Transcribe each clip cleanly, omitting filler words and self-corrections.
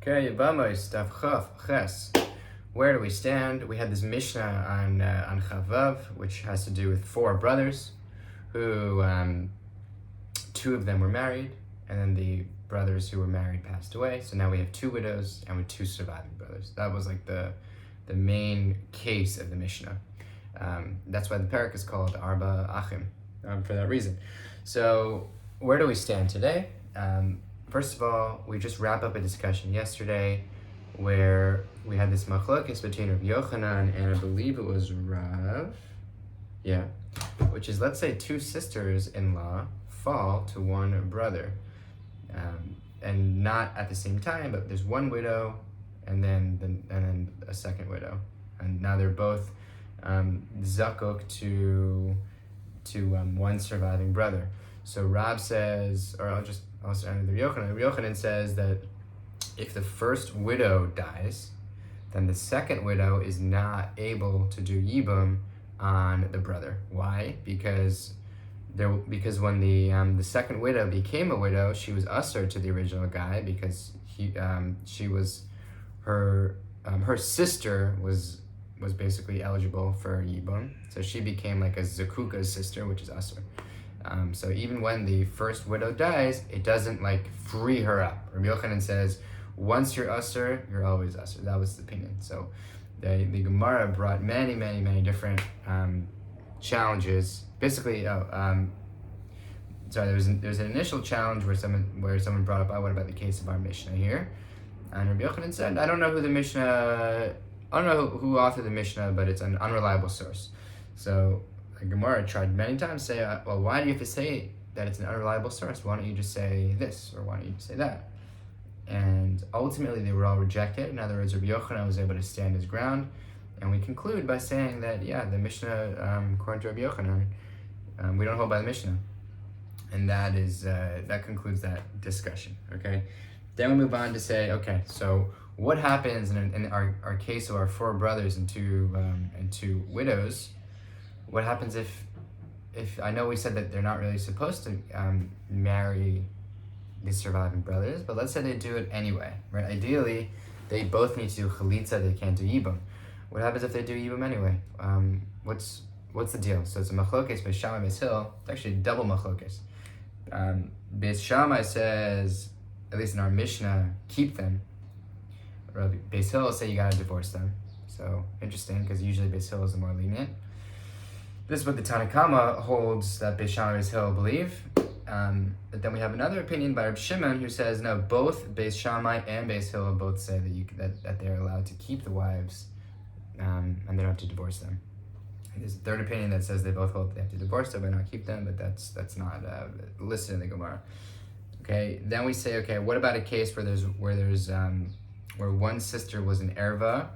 Okay, Yevamos, Daf Recaps. Where do we stand? We had this Mishnah on Chavav, which has to do with four brothers, who two of them were married, and then the brothers who were married passed away. So now we have two widows and with two surviving brothers. That was like the main case of the Mishnah. That's why the parak is called Arba Achim, for that reason. So where do we stand today? First of all, we just wrapped up a discussion yesterday where we had this machlokes between Rabbi Yochanan and I believe it was Rav, which is, let's say two sisters-in-law fall to one brother, and not at the same time, but there's one widow and then a second widow, and now they're both zakok to one surviving brother. So Rab says, or I'll start with Rabbi Yochanan. Rabbi Yochanan says that if the first widow dies, then the second widow is not able to do yibum on the brother. Why? Because when the second widow became a widow, she was usher to the original guy because she was her sister was basically eligible for yibum, so she became like a zakuka's sister, which is usher. So even when the first widow dies, it doesn't like free her up. Rabbi Yochanan says, once you're usher, you're always usher. That was the opinion. So the Gemara brought many different challenges. Basically, there was an initial challenge where someone brought up, what about the case of our Mishnah here? And Rabbi Yochanan said, I don't know who authored the Mishnah, but it's an unreliable source. So the Gemara tried many times to say, well, why do you have to say that it's an unreliable source? Why don't you just say this, or why don't you just say that? And ultimately, they were all rejected. In other words, Rabbi Yochanan was able to stand his ground, and we conclude by saying that, the Mishnah, according to Rabbi Yochanan, we don't hold by the Mishnah. And that concludes that discussion, okay? Then we move on to say, okay, so what happens in our case of our four brothers and two widows? What happens if I know we said that they're not really supposed to marry these surviving brothers, but let's say they do it anyway, right? Ideally, they both need to do chalitza, they can't do yibum. What happens if they do yibum anyway? What's the deal? So it's a machlokes, Beis Shammai, Beis Hillel. It's actually double machlokes. Beis Shammai says, at least in our Mishnah, keep them. Beis Hillel say you gotta divorce them. So interesting, because usually Beis Hillel is the more lenient. This is what the Tanakama holds that Beis Shammai and Beis Hillel believe. But then we have another opinion by Reb Shimon who says, no, both Beis Shammai and Beis Hillel both say that they're allowed to keep the wives, and they don't have to divorce them. And there's a third opinion that says they both hold they have to divorce them but not keep them, but that's not listed in the Gemara. Okay, then we say, okay, what about a case where one sister was an erva,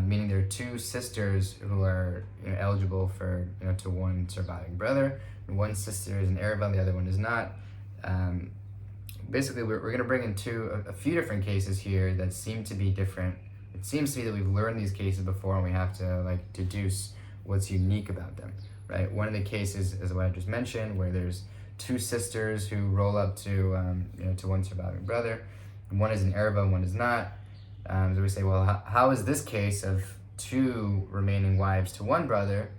meaning there are two sisters who are eligible for to one surviving brother. One sister is an erva, the other one is not. Basically, we're going to bring into a few different cases here that seem to be different. It seems to be that we've learned these cases before, and we have to deduce what's unique about them, right? One of the cases is what I just mentioned, where there's two sisters who roll up to one surviving brother. One is an erva, one is not. So we say, well, how is this case of two remaining wives to one brother?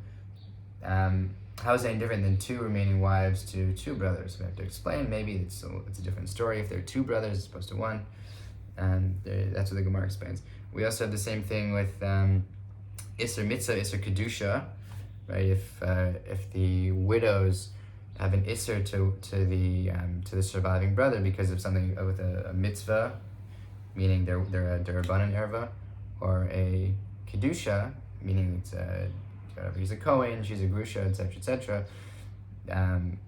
How is that any different than two remaining wives to two brothers? We have to explain. Maybe it's a different story. If there are two brothers as opposed to one, that's what the Gemara explains. We also have the same thing with Isser Mitzvah, Isser Kedusha, right? If the widows have an Isser to the surviving brother because of something with a mitzvah, meaning they're a Durabanan erva, or a Kedusha, meaning it's he's a Kohen, she's a Grusha, etc. Then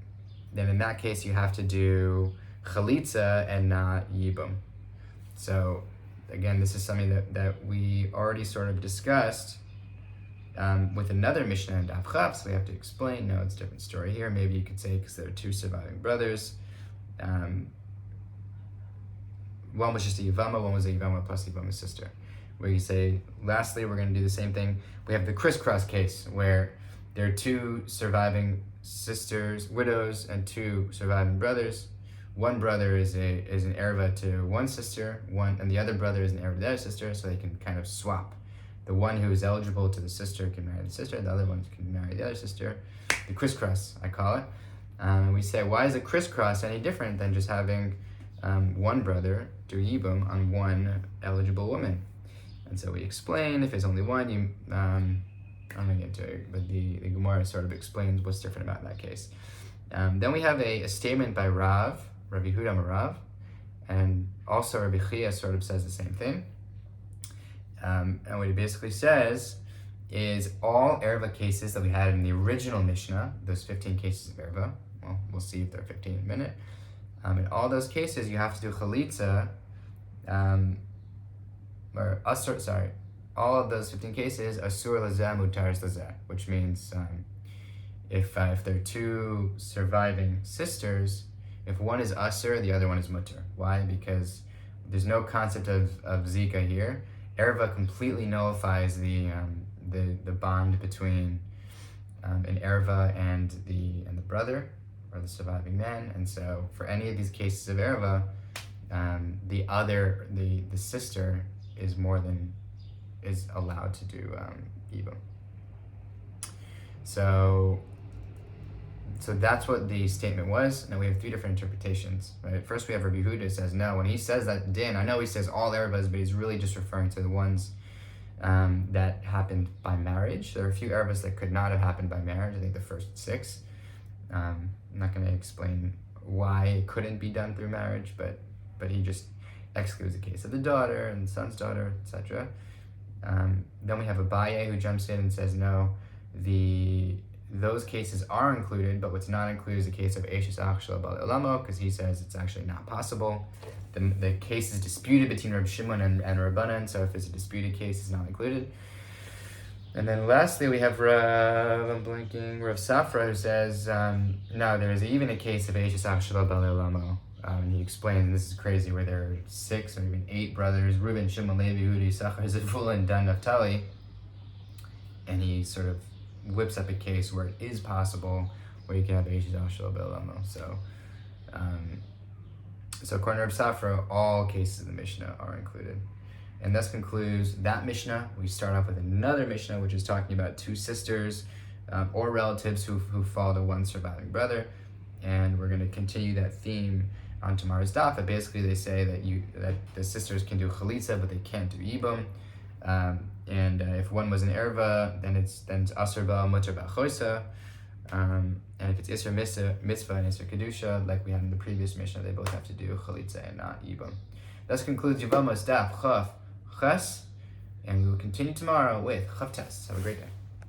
in that case, you have to do Chalitza and not Yibum. So again, this is something that we already sort of discussed with another Mishnah in Daf Recaps. So we have to explain, no, it's a different story here. Maybe you could say because there are two surviving brothers. One was just a Yevama, one was a Yevama plus Yevama's sister. Where you say, lastly, we're going to do the same thing. We have the crisscross case where there are two surviving sisters, widows, and two surviving brothers. one brother is an erva to one sister, and the other brother is an erva to the other sister, so they can kind of swap. The one who is eligible to the sister can marry the sister, the other one can marry the other sister. The crisscross, I call it. We say, why is a crisscross any different than just having one brother do yibum on one eligible woman? And so we explain, if there's only one, I'm not going to get into it, but the Gemara sort of explains what's different about that case. Then we have a statement by Rabbi Yehuda Marav, and also Rabbi Chia sort of says the same thing. And what he basically says is all erva cases that we had in the original Mishnah, those 15 cases of erva, well, we'll see if they're 15 in a minute. In all those cases, you have to do chalitza, all of those 15 cases, asur lazeh, mutaris lazeh, which means if there are two surviving sisters, if one is asur, the other one is mutar. Why? Because there's no concept of zika here. Erva completely nullifies the bond between an erva and the brother or the surviving man, and so for any of these cases of erva, the sister is allowed to do yibum. So that's what the statement was. Now we have three different interpretations. Right? First we have Rabbi Yehuda says no. When he says that din, I know he says all ervas, but he's really just referring to the ones that happened by marriage. There are a few ervas that could not have happened by marriage. I think the first 6. I'm not going to explain why it couldn't be done through marriage, but he just excludes the case of the daughter and the son's daughter, etc. Then we have Abaye who jumps in and says no, those cases are included, but what's not included is the case of Eishes Ach Shel Bal Olamo, because he says it's actually not possible. The case is disputed between Reb Shimon and Rabbanan, so if it's a disputed case, it's not included. And then lastly, we have Rav Safra, who says, no, there is even a case of Eishes Ach Shel Bal Olamo. And he explains, and this is crazy, where there are 6 or even 8 brothers, Reuben, Shimon, Levi, Yehuda, Yisachar, Zevulun, and Dan, Naphtali, and he sort of whips up a case where it is possible, where you can have Eishes Ach Shel Bal Olamo. So according to Reb Safra, all cases of the Mishnah are included. And thus concludes that Mishnah. We start off with another Mishnah, which is talking about 2 sisters or relatives who fall to one surviving brother. And we're going to continue that theme on tomorrow's daf. But basically they say that the sisters can do chalitza, but they can't do yibum. And if one was an erva, then it's asur ba mutar ba choisa. And if it's isser mitzvah and isser kedusha, like we had in the previous Mishnah, they both have to do chalitza and not yibum. Thus concludes Yevamos daf chaf ches, and we will continue tomorrow with chaf tes. Have a great day.